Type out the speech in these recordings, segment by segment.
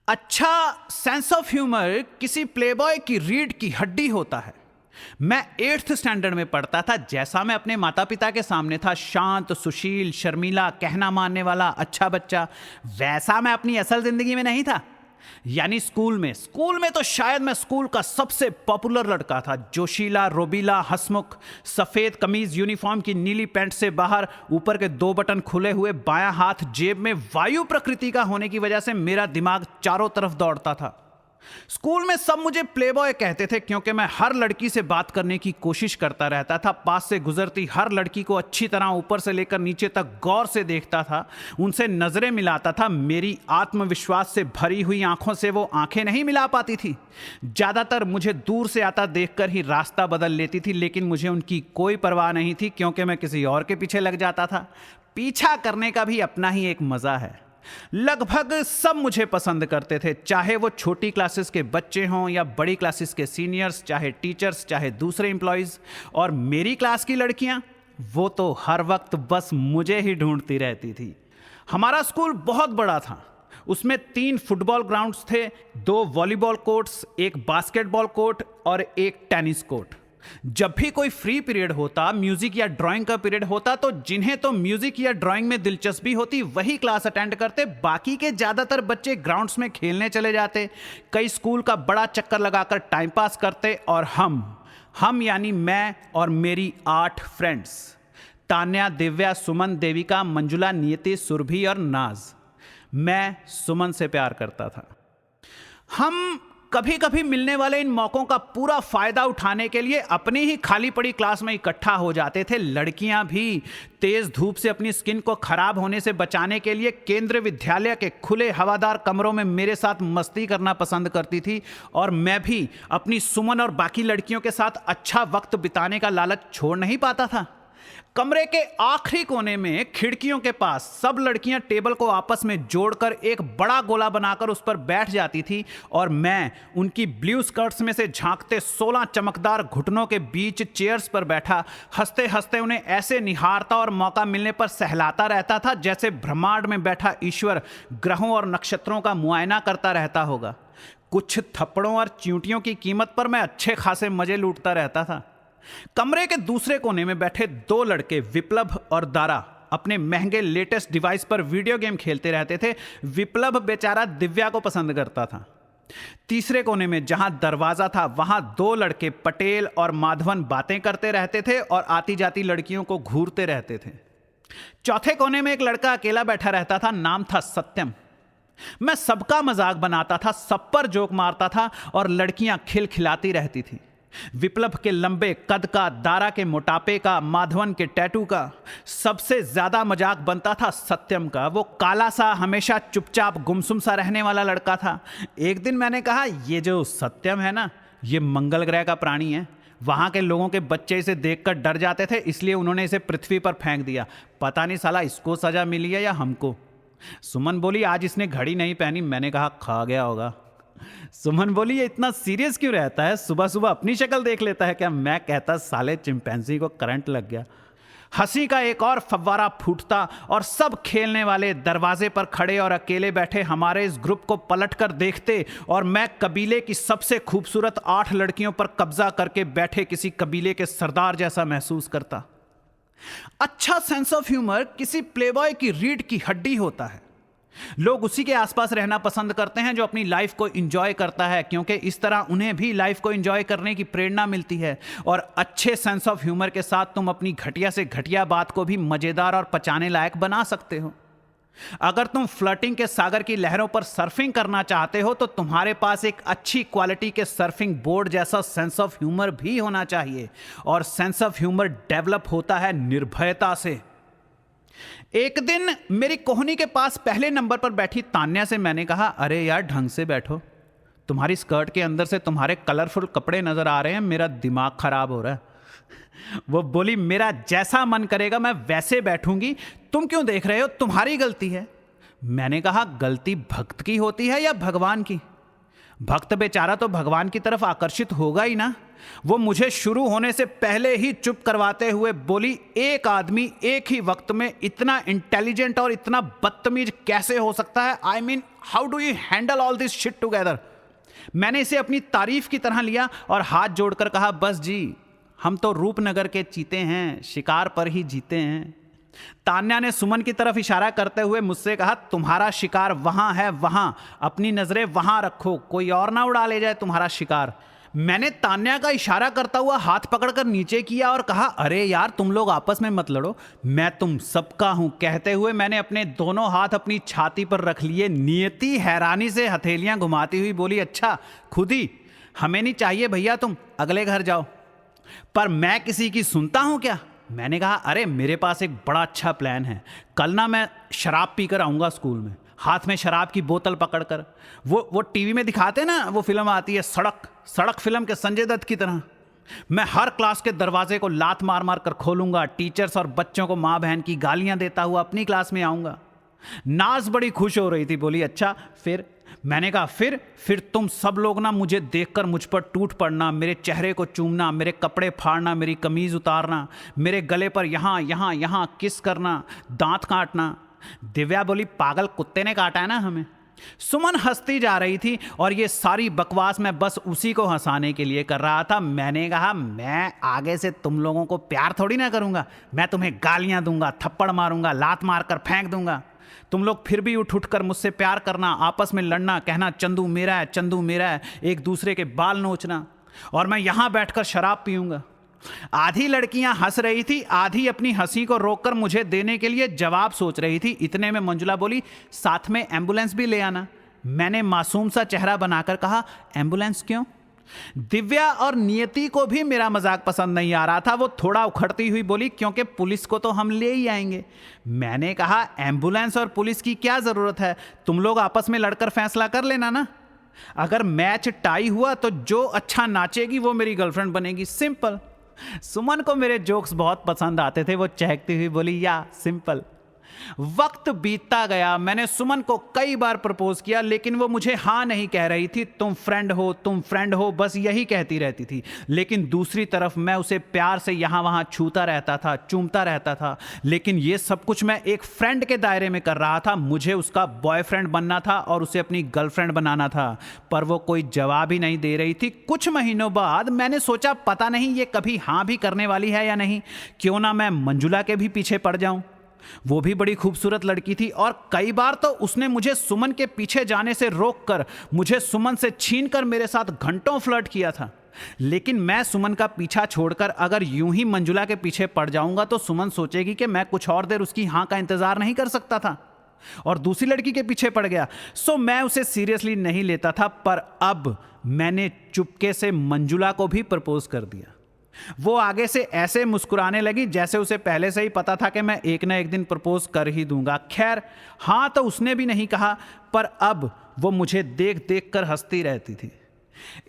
अच्छा sense of humour किसी Playboy की रीढ़ की हड्डी होता है। मैं 8th स्टैंडर्ड में पढ़ता था। जैसा मैं अपने माता पिता के सामने था, शांत, सुशील, शर्मीला, कहना मानने वाला, अच्छा बच्चा, वैसा मैं अपनी असल जिंदगी में नहीं था। यानी स्कूल में तो शायद मैं स्कूल का सबसे पॉपुलर लड़का था। जोशीला, रोबीला, हंसमुख, सफेद कमीज, यूनिफॉर्म की नीली पैंट से बाहर, ऊपर के 2 बटन खुले हुए, बायां हाथ जेब में, वायु प्रकृति का होने की वजह से मेरा दिमाग चारों तरफ दौड़ता था। स्कूल में सब मुझे प्लेबॉय कहते थे क्योंकि मैं हर लड़की से बात करने की कोशिश करता रहता था। पास से गुजरती हर लड़की को अच्छी तरह ऊपर से लेकर नीचे तक गौर से देखता था, उनसे नजरें मिलाता था। मेरी आत्मविश्वास से भरी हुई आंखों से वो आंखें नहीं मिला पाती थी। ज्यादातर मुझे दूर से आता देखकर ही रास्ता बदल लेती थी, लेकिन मुझे उनकी कोई परवाह नहीं थी क्योंकि मैं किसी और के पीछे लग जाता था। पीछा करने का भी अपना ही एक मजा है। लगभग सब मुझे पसंद करते थे, चाहे वो छोटी क्लासेस के बच्चे हों या बड़ी क्लासेस के सीनियर्स, चाहे टीचर्स, चाहे दूसरे एम्प्लॉयज। और मेरी क्लास की लड़कियां, वो तो हर वक्त बस मुझे ही ढूंढती रहती थी। हमारा स्कूल बहुत बड़ा था। उसमें 3 फुटबॉल ग्राउंड्स थे, 2 वॉलीबॉल कोर्ट्स, 1 बास्केटबॉल कोर्ट और 1 टेनिस कोर्ट। जब भी कोई फ्री पीरियड होता, म्यूजिक या ड्राइंग का पीरियड होता, तो जिन्हें तो म्यूजिक या ड्राइंग में दिलचस्पी होती वही क्लास अटेंड करते। बाकी के ज्यादातर बच्चे ग्राउंड्स में खेलने चले जाते, कई स्कूल का बड़ा चक्कर लगाकर टाइम पास करते। और हम यानी मैं और मेरी 8 फ्रेंड्स, तान्या, दिव्या, सुमन, देविका, मंजुला, नियति, सुरभि और नाज। मैं सुमन से प्यार करता था। हम कभी कभी मिलने वाले इन मौकों का पूरा फायदा उठाने के लिए अपनी ही खाली पड़ी क्लास में इकट्ठा हो जाते थे। लड़कियां भी तेज धूप से अपनी स्किन को खराब होने से बचाने के लिए केंद्रीय विद्यालय के खुले हवादार कमरों में मेरे साथ मस्ती करना पसंद करती थी, और मैं भी अपनी सुमन और बाकी लड़कियों के साथ अच्छा वक्त बिताने का लालच छोड़ नहीं पाता था। कमरे के आखिरी कोने में खिड़कियों के पास सब लड़कियां टेबल को आपस में जोड़कर एक बड़ा गोला बनाकर उस पर बैठ जाती थी, और मैं उनकी ब्लू स्कर्ट्स में से झांकते 16 चमकदार घुटनों के बीच चेयर्स पर बैठा हंसते हंसते उन्हें ऐसे निहारता और मौका मिलने पर सहलाता रहता था जैसे ब्रह्मांड में बैठा ईश्वर ग्रहों और नक्षत्रों का मुआयना करता रहता होगा। कुछ थप्पड़ों और चींटियों की कीमत पर मैं अच्छे खासे मजे लूटता रहता था। कमरे के दूसरे कोने में बैठे 2 लड़के, विप्लव और दारा, अपने महंगे लेटेस्ट डिवाइस पर वीडियो गेम खेलते रहते थे। विप्लव बेचारा दिव्या को पसंद करता था। तीसरे कोने में जहां दरवाजा था, वहां 2 लड़के, पटेल और माधवन, बातें करते रहते थे और आती जाती लड़कियों को घूरते रहते थे। चौथे कोने में एक लड़का अकेला बैठा रहता था, नाम था सत्यम। मैं सबका मजाक बनाता था, सब पर जोक मारता था और लड़कियां खिलखिलाती रहती थी। विप्लव के लंबे कद का, दारा के मोटापे का, माधवन के टैटू का। सबसे ज्यादा मजाक बनता था सत्यम का। वो काला सा, हमेशा चुपचाप गुमसुम सा रहने वाला लड़का था। एक दिन मैंने कहा, ये जो सत्यम है ना, ये मंगल ग्रह का प्राणी है। वहां के लोगों के बच्चे इसे देखकर डर जाते थे, इसलिए उन्होंने इसे पृथ्वी पर फेंक दिया। पता नहीं साला इसको सजा मिली है या हमको। सुमन बोली, आज इसने घड़ी नहीं पहनी। मैंने कहा, खा गया होगा। सुमन बोली, ये इतना सीरियस क्यों रहता है, सुबह सुबह अपनी शक्ल देख लेता है क्या? मैं कहता, साले चिंपैंजी को करंट लग गया। हंसी का एक और फव्वारा फूटता और सब खेलने वाले दरवाजे पर खड़े और अकेले बैठे हमारे इस ग्रुप को पलटकर देखते, और मैं कबीले की सबसे खूबसूरत 8 लड़कियों पर कब्जा करके बैठे किसी कबीले के सरदार जैसा महसूस करता। अच्छा सेंस ऑफ ह्यूमर किसी प्लेबॉय की रीढ़ की हड्डी होता है। लोग उसी के आसपास रहना पसंद करते हैं जो अपनी लाइफ को एंजॉय करता है, क्योंकि इस तरह उन्हें भी लाइफ को एंजॉय करने की प्रेरणा मिलती है। और अच्छे सेंस ऑफ ह्यूमर के साथ तुम अपनी घटिया से घटिया बात को भी मजेदार और पचाने लायक बना सकते हो। अगर तुम फ्लर्टिंग के सागर की लहरों पर सर्फिंग करना चाहते हो तो तुम्हारे पास एक अच्छी क्वालिटी के सर्फिंग बोर्ड जैसा सेंस ऑफ ह्यूमर भी होना चाहिए। और सेंस ऑफ ह्यूमर डेवलप होता है निर्भयता से। एक दिन मेरी कोहनी के पास पहले नंबर पर बैठी तान्या से मैंने कहा, अरे यार ढंग से बैठो, तुम्हारी स्कर्ट के अंदर से तुम्हारे कलरफुल कपड़े नजर आ रहे हैं, मेरा दिमाग खराब हो रहा है। वो बोली, मेरा जैसा मन करेगा मैं वैसे बैठूंगी, तुम क्यों देख रहे हो, तुम्हारी गलती है। मैंने कहा, गलती भक्त की होती है या भगवान की? भक्त बेचारा तो भगवान की तरफ आकर्षित होगा ही ना। वो मुझे शुरू होने से पहले ही चुप करवाते हुए बोली, एक आदमी एक ही वक्त में इतना इंटेलिजेंट और इतना बदतमीज कैसे हो सकता है? I mean, how do you handle all this shit together? मैंने इसे अपनी तारीफ की तरह लिया और हाथ जोड़कर कहा, बस जी, हम तो रूपनगर के चीते हैं, शिकार पर ही जीते हैं। तान्या ने सुमन की तरफ इशारा करते हुए मुझसे कहा, तुम्हारा शिकार वहां है, वहां, अपनी नजरें वहां रखो, कोई और ना उड़ा ले जाए तुम्हारा शिकार। मैंने तान्या का इशारा करता हुआ हाथ पकड़कर नीचे किया और कहा, अरे यार, तुम लोग आपस में मत लड़ो, मैं तुम सबका हूं। कहते हुए मैंने अपने दोनों हाथ अपनी छाती पर रख लिए। नियति हैरानी से हथेलियां घुमाती हुई बोली, अच्छा खुद ही? हमें नहीं चाहिए भैया, तुम अगले घर जाओ। पर मैं किसी की सुनता हूं क्या? मैंने कहा, अरे मेरे पास एक बड़ा अच्छा प्लान है। कल ना मैं शराब पीकर आऊँगा स्कूल में, हाथ में शराब की बोतल पकड़कर। वो टीवी में दिखाते ना, वो फिल्म आती है सड़क फिल्म के संजय दत्त की तरह। मैं हर क्लास के दरवाजे को लात मार मार कर खोलूंगा, टीचर्स और बच्चों को माँ बहन की गालियां देता हुआ अपनी क्लास में आऊँगा। नाज बड़ी खुश हो रही थी, बोली, अच्छा फिर? मैंने कहा, फिर तुम सब लोग ना मुझे देखकर मुझ पर टूट पड़ना, मेरे चेहरे को चूमना, मेरे कपड़े फाड़ना, मेरी कमीज उतारना, मेरे गले पर यहाँ यहाँ यहाँ किस करना, दांत काटना। दिव्या बोली, पागल कुत्ते ने काटा है ना हमें। सुमन हंसती जा रही थी और ये सारी बकवास मैं बस उसी को हंसाने के लिए कर रहा था। मैंने कहा, मैं आगे से तुम लोगों को प्यार थोड़ी ना करूंगा, मैं तुम्हें गालियां दूंगा, थप्पड़ मारूंगा, लात मारकर फेंक दूंगा। तुम लोग फिर भी उठ कर मुझसे प्यार करना, आपस में लड़ना, कहना चंदू मेरा है, चंदू मेरा है, एक दूसरे के बाल नोचना, और मैं यहां बैठकर शराब पीऊंगा। आधी लड़कियां हंस रही थी, आधी अपनी हंसी को रोककर मुझे देने के लिए जवाब सोच रही थी। इतने में मंजुला बोली, साथ में एम्बुलेंस भी ले आना। मैंने मासूम सा चेहरा बनाकर कहा, एम्बुलेंस क्यों? दिव्या और नियति को भी मेरा मजाक पसंद नहीं आ रहा था। वो थोड़ा उखड़ती हुई बोली, क्योंकि पुलिस को तो हम ले ही आएंगे। मैंने कहा, एम्बुलेंस और पुलिस की क्या जरूरत है? तुम लोग आपस में लड़कर फैसला कर लेना ना। अगर मैच टाई हुआ तो जो अच्छा नाचेगी वो मेरी गर्लफ्रेंड बनेगी, सिंपल। सुमन को मेरे जोक्स बहुत पसंद आते थे। वो चहकती हुई बोली, या सिंपल। वक्त बीतता गया। मैंने सुमन को कई बार प्रपोज किया, लेकिन वो मुझे हाँ नहीं कह रही थी। तुम फ्रेंड हो, तुम फ्रेंड हो, बस यही कहती रहती थी। लेकिन दूसरी तरफ मैं उसे प्यार से यहाँ वहाँ छूता रहता था, चूमता रहता था। लेकिन ये सब कुछ मैं एक फ्रेंड के दायरे में कर रहा था। मुझे उसका बॉयफ्रेंड बनना था और उसे अपनी गर्लफ्रेंड बनाना था। पर वो कोई जवाब ही नहीं दे रही थी। कुछ महीनों बाद मैंने सोचा, पता नहीं ये कभी हाँ भी करने वाली है या नहीं। क्यों ना मैं मंजुला के भी पीछे पड़ जाऊं। वो भी बड़ी खूबसूरत लड़की थी और कई बार तो उसने मुझे सुमन के पीछे जाने से रोककर, मुझे सुमन से छीनकर मेरे साथ घंटों फ्लर्ट किया था। लेकिन मैं सुमन का पीछा छोड़कर अगर यूं ही मंजुला के पीछे पड़ जाऊंगा तो सुमन सोचेगी कि मैं कुछ और देर उसकी हाँ का इंतजार नहीं कर सकता था और दूसरी लड़की के पीछे पड़ गया। सो मैं उसे सीरियसली नहीं लेता था। पर अब मैंने चुपके से मंजुला को भी प्रपोज कर दिया। वो आगे से ऐसे मुस्कुराने लगी जैसे उसे पहले से ही पता था कि मैं एक ना एक दिन प्रपोज कर ही दूंगा। खैर, हाँ तो उसने भी नहीं कहा, पर अब वो मुझे देख देख कर हंसती रहती थी।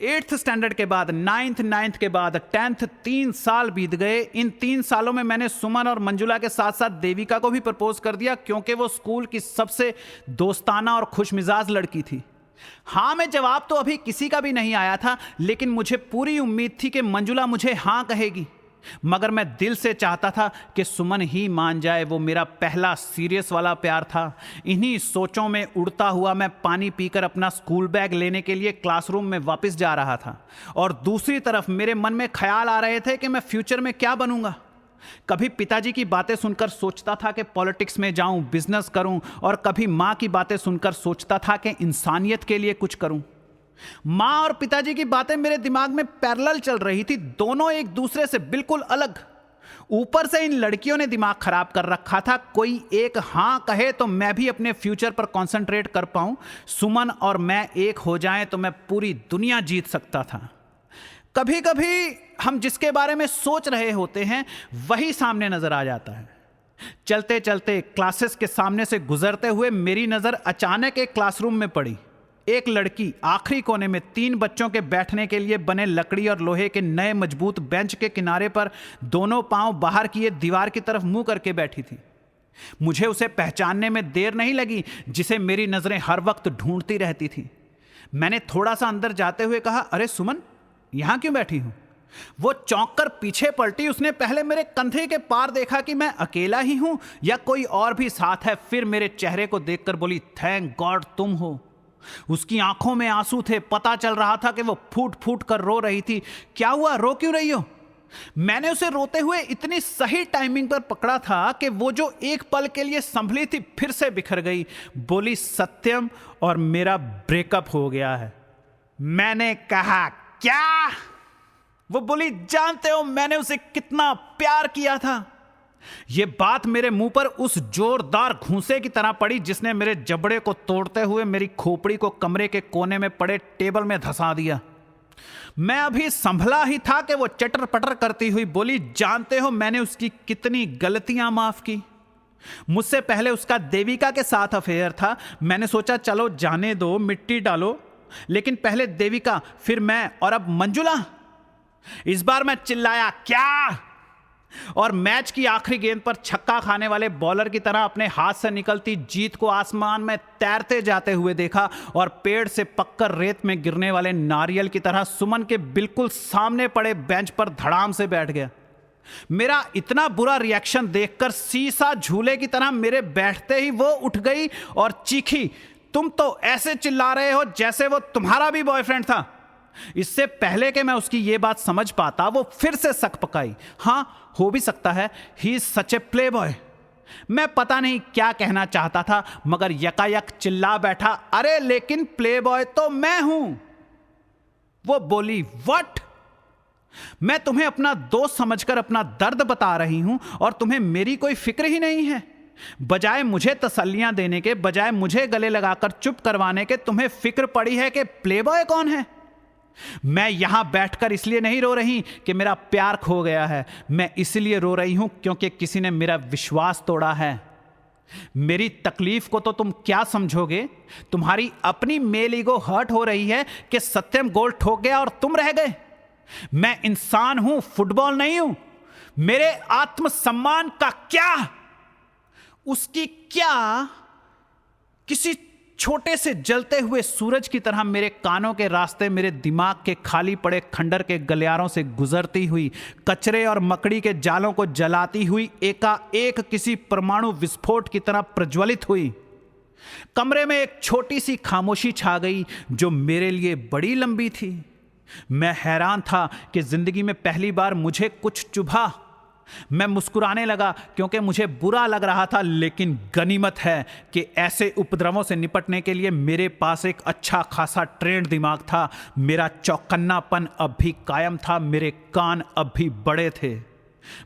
8th स्टैंडर्ड के बाद 9th के बाद 10th, 3 साल बीत गए। इन 3 सालों में मैंने सुमन और मंजुला के साथ साथ देविका को भी प्रपोज कर दिया, क्योंकि वो स्कूल की सबसे दोस्ताना और खुशमिजाज लड़की थी। हाँ में जवाब तो अभी किसी का भी नहीं आया था, लेकिन मुझे पूरी उम्मीद थी कि मंजुला मुझे हाँ कहेगी। मगर मैं दिल से चाहता था कि सुमन ही मान जाए। वो मेरा पहला सीरियस वाला प्यार था। इन्हीं सोचों में उड़ता हुआ मैं पानी पीकर अपना स्कूल बैग लेने के लिए क्लासरूम में वापस जा रहा था और दूसरी तरफ मेरे मन में ख्याल आ रहे थे कि मैं फ्यूचर में क्या बनूंगा। कभी पिताजी की बातें सुनकर सोचता था कि पॉलिटिक्स में जाऊं, बिजनेस करूं, और कभी मां की बातें सुनकर सोचता था कि इंसानियत के लिए कुछ करूं। मां और पिताजी की बातें मेरे दिमाग में पैरेलल चल रही थी, दोनों एक दूसरे से बिल्कुल अलग। ऊपर से इन लड़कियों ने दिमाग खराब कर रखा था। कोई एक हाँ कहे तो मैं भी अपने फ्यूचर पर कंसंट्रेट कर पाऊं। सुमन और मैं एक हो जाएं तो मैं पूरी दुनिया जीत सकता था। कभी कभी हम जिसके बारे में सोच रहे होते हैं वही सामने नजर आ जाता है। चलते चलते क्लासेस के सामने से गुजरते हुए मेरी नजर अचानक एक क्लासरूम में पड़ी। एक लड़की आखिरी कोने में 3 बच्चों के बैठने के लिए बने लकड़ी और लोहे के नए मजबूत बेंच के किनारे पर दोनों पांव बाहर किए दीवार की तरफ मुंह करके बैठी थी। मुझे उसे पहचानने में देर नहीं लगी, जिसे मेरी नजरें हर वक्त ढूंढती रहती थी। मैंने थोड़ा सा अंदर जाते हुए कहा, अरे सुमन, यहां क्यों बैठी हूं? वो चौंक कर पीछे पलटी। उसने पहले मेरे कंधे के पार देखा कि मैं अकेला ही हूं या कोई और भी साथ है, फिर मेरे चेहरे को देखकर बोली, थैंक गॉड तुम हो। उसकी आंखों में आंसू थे, पता चल रहा था कि वो फूट फूट कर रो रही थी। क्या हुआ, रो क्यों रही हो? मैंने उसे रोते हुए इतनी सही टाइमिंग पर पकड़ा था कि वो जो एक पल के लिए संभली थी फिर से बिखर गई। बोली, सत्यम और मेरा ब्रेकअप हो गया है। मैंने कहा, क्या? वो बोली, जानते हो मैंने उसे कितना प्यार किया था। यह बात मेरे मुंह पर उस जोरदार घूंसे की तरह पड़ी जिसने मेरे जबड़े को तोड़ते हुए मेरी खोपड़ी को कमरे के कोने में पड़े टेबल में धंसा दिया। मैं अभी संभला ही था कि वो चटर पटर करती हुई बोली, जानते हो मैंने उसकी कितनी गलतियां माफ की। मुझसे पहले उसका देविका के साथ अफेयर था। मैंने सोचा चलो जाने दो, मिट्टी डालो, लेकिन पहले देविका, फिर मैं, और अब मंजुला। इस बार मैं चिल्लाया, क्या? और मैच की आखिरी गेंद पर छक्का खाने वाले बॉलर की तरह अपने हाथ से निकलती जीत को आसमान में तैरते जाते हुए देखा और पेड़ से पककर रेत में गिरने वाले नारियल की तरह सुमन के बिल्कुल सामने पड़े बेंच पर धड़ाम से बैठ गया। मेरा इतना बुरा रिएक्शन देखकर सीसा झूले की तरह मेरे बैठते ही वो उठ गई और चीखी, तुम तो ऐसे चिल्ला रहे हो जैसे वो तुम्हारा भी बॉयफ्रेंड था। इससे पहले कि मैं उसकी ये बात समझ पाता, वो फिर से सक पकाई, हां हो भी सकता है, he is such a play boy. मैं पता नहीं क्या कहना चाहता था मगर यकायक चिल्ला बैठा, अरे लेकिन प्ले बॉय तो मैं हूं। वो बोली, व्हाट? मैं तुम्हें अपना दोस्त समझकर अपना दर्द बता रही हूं और तुम्हें मेरी कोई फिक्र ही नहीं है। बजाय मुझे तसल्लियां देने के, बजाय मुझे गले लगाकर चुप करवाने के, तुम्हें फिक्र पड़ी है कि प्ले बॉय कौन है। मैं यहां बैठकर इसलिए नहीं रो रही कि मेरा प्यार खो गया है, मैं इसलिए रो रही हूं क्योंकि किसी ने मेरा विश्वास तोड़ा है। मेरी तकलीफ को तो तुम क्या समझोगे? तुम्हारी अपनी मेल ईगो हर्ट हो रही है कि सत्यम गोल ठोक गया और तुम रह गए। मैं इंसान हूं, फुटबॉल नहीं हूं। मेरे आत्मसम्मान का क्या? उसकी क्या? किसी छोटे से जलते हुए सूरज की तरह मेरे कानों के रास्ते मेरे दिमाग के खाली पड़े खंडर के गलियारों से गुजरती हुई, कचरे और मकड़ी के जालों को जलाती हुई एकाएक किसी परमाणु विस्फोट की तरह प्रज्वलित हुई। कमरे में एक छोटी सी खामोशी छा गई जो मेरे लिए बड़ी लंबी थी। मैं हैरान था कि जिंदगी में पहली बार मुझे कुछ चुभा। मैं मुस्कुराने लगा क्योंकि मुझे बुरा लग रहा था, लेकिन गनीमत है कि ऐसे उपद्रवों से निपटने के लिए मेरे पास एक अच्छा खासा ट्रेंड दिमाग था। मेरा चौकन्नापन अब भी कायम था, मेरे कान अब भी बड़े थे।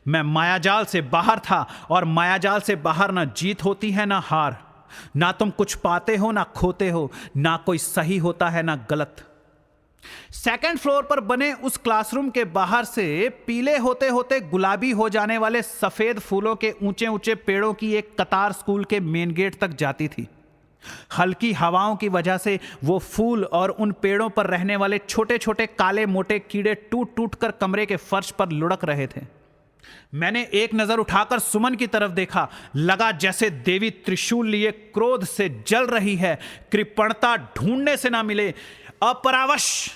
मैं मायाजाल से बाहर था और मायाजाल से बाहर ना जीत होती है ना हार। ना तुम कुछ पाते हो ना खोते हो, ना कोई सही होता है ना गलत। सेकंड फ्लोर पर बने उस क्लासरूम के बाहर से पीले होते होते गुलाबी हो जाने वाले सफेद फूलों के ऊंचे ऊंचे पेड़ों की एक कतार स्कूल के मेन गेट तक जाती थी। हल्की हवाओं की वजह से वो फूल और उन पेड़ों पर रहने वाले छोटे छोटे काले मोटे कीड़े टूट टूट कर कमरे के फर्श पर लुढ़क रहे थे। मैंने एक नजर उठाकर सुमन की तरफ देखा। लगा जैसे देवी त्रिशूल लिए क्रोध से जल रही है, कृपणता ढूंढने से ना मिले, अपरावश।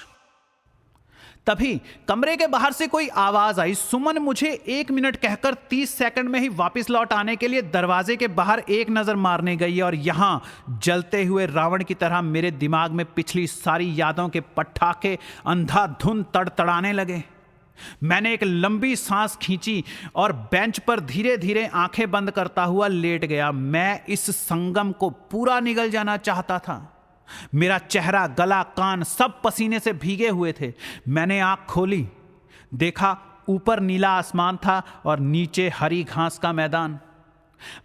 तभी कमरे के बाहर से कोई आवाज आई। सुमन मुझे 1 मिनट कहकर 30 सेकंड में ही वापस लौट आने के लिए दरवाजे के बाहर एक नजर मारने गई और यहां जलते हुए रावण की तरह मेरे दिमाग में पिछली सारी यादों के पटाखे अंधाधुंध तड़तड़ाने लगे। मैंने एक लंबी सांस खींची और बेंच पर धीरे धीरे आंखें बंद करता हुआ लेट गया। मैं इस संगम को पूरा निगल जाना चाहता था। मेरा चेहरा, गला, कान सब पसीने से भीगे हुए थे। मैंने आंख खोली, देखा ऊपर नीला आसमान था और नीचे हरी घास का मैदान।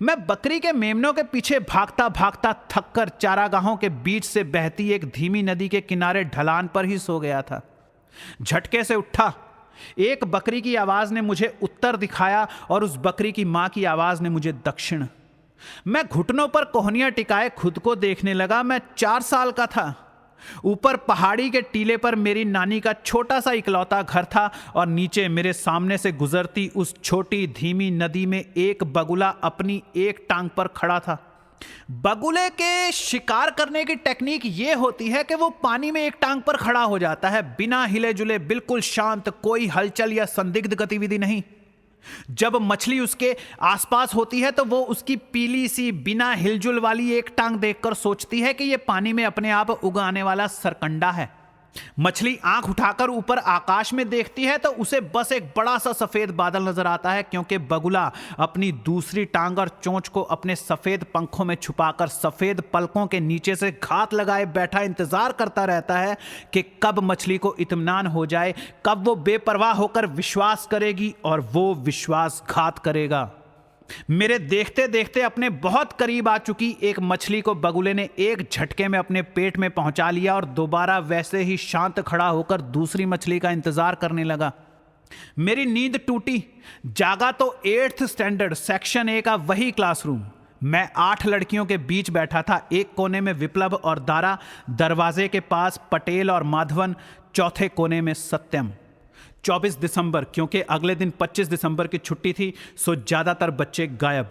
मैं बकरी के मेमनों के पीछे भागता भागता थककर चारागाहों के बीच से बहती एक धीमी नदी के किनारे ढलान पर ही सो गया था। झटके से उठा। एक बकरी की आवाज ने मुझे उत्तर दिखाया और उस बकरी की मां की आवाज ने मुझे दक्षिण। मैं घुटनों पर कोहनियां टिकाए खुद को देखने लगा। मैं 4 साल का था। ऊपर पहाड़ी के टीले पर मेरी नानी का छोटा सा इकलौता घर था और नीचे मेरे सामने से गुजरती उस छोटी धीमी नदी में एक बगुला अपनी एक टांग पर खड़ा था। बगुले के शिकार करने की टेक्निक ये होती है कि वो पानी में एक टांग पर खड़ा हो जाता है, बिना हिले जुले, बिल्कुल शांत, कोई हलचल या संदिग्ध गतिविधि नहीं। जब मछली उसके आसपास होती है तो वो उसकी पीली सी बिना हिलजुल वाली एक टांग देखकर सोचती है कि ये पानी में अपने आप उगाने वाला सरकंडा है। मछली आंख उठाकर ऊपर आकाश में देखती है तो उसे बस एक बड़ा सा सफेद बादल नजर आता है, क्योंकि बगुला अपनी दूसरी टांग और चोंच को अपने सफेद पंखों में छुपाकर सफेद पलकों के नीचे से घात लगाए बैठा इंतजार करता रहता है कि कब मछली को इत्मीनान हो जाए, कब वो बेपरवाह होकर विश्वास करेगी और वो विश्वासघात करेगा। मेरे देखते देखते अपने बहुत करीब आ चुकी एक मछली को बगुले ने एक झटके में अपने पेट में पहुंचा लिया और दोबारा वैसे ही शांत खड़ा होकर दूसरी मछली का इंतजार करने लगा। मेरी नींद टूटी। जागा तो 8th स्टैंडर्ड सेक्शन ए का वही क्लासरूम। मैं 8 लड़कियों के बीच बैठा था। एक कोने में विप्लव और दारा, दरवाजे के पास पटेल और माधवन, चौथे कोने में सत्यम। 24 दिसंबर, क्योंकि अगले दिन 25 दिसंबर की छुट्टी थी, सो ज़्यादातर बच्चे गायब।